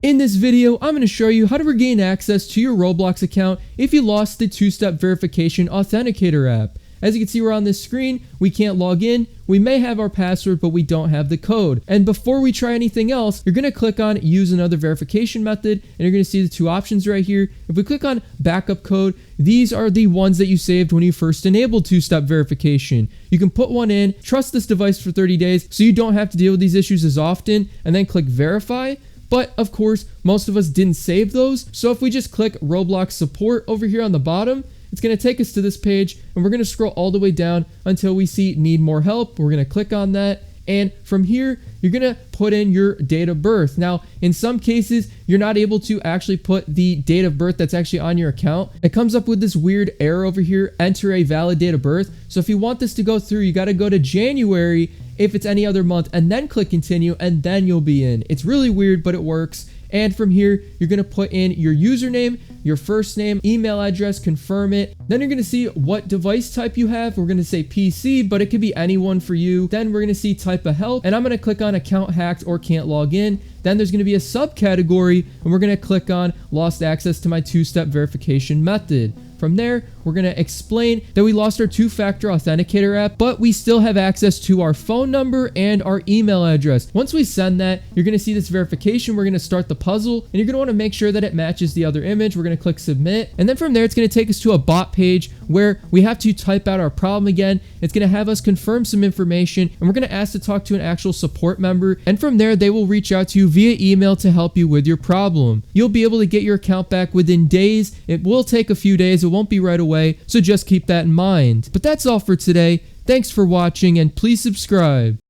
In this video, I'm going to show you how to regain access to your Roblox account if you lost the two-step verification Authenticator app. As you can see, we're on this screen. We can't log in. We may have our password, but we don't have the code. And before we try anything else, you're going to click on use another verification method, and you're going to see the two options right here. If we click on backup code, these are the ones that you saved when you first enabled two-step verification. You can put one in, trust this device for 30 days so you don't have to deal with these issues as often, and then click verify. But of course, most of us didn't save those. So if we just click Roblox support over here on the bottom, it's going to take us to this page, and we're going to scroll all the way down until we see need more help. We're going to click on that. And from here, you're going to put in your date of birth. Now, in some cases, you're not able to actually put the date of birth that's actually on your account. It comes up with this weird error over here, enter a valid date of birth. So if you want this to go through, you got to go to January if it's any other month, and then click continue, and then you'll be in. It's really weird, but it works. And from here, you're going to put in your username, your first name, email address, confirm it. Then you're going to see what device type you have. We're going to say PC, but it could be anyone for you. Then we're going to see type of help, and I'm going to click on account hacked or can't log in. Then there's going to be a subcategory, and we're going to click on lost access to my two-step verification method. From there, we're going to explain that we lost our two-factor authenticator app, but we still have access to our phone number and our email address. Once we send that, you're going to see this verification. We're going to start the puzzle, and you're going to want to make sure that it matches the other image. We're going to click submit, and then from there, it's going to take us to a bot page where we have to type out our problem again. It's going to have us confirm some information, and we're going to ask to talk to an actual support member, and from there, they will reach out to you via email to help you with your problem. You'll be able to get your account back within days. It will take a few days. It won't be right away, so just keep that in mind. But that's all for today. Thanks for watching, and please subscribe.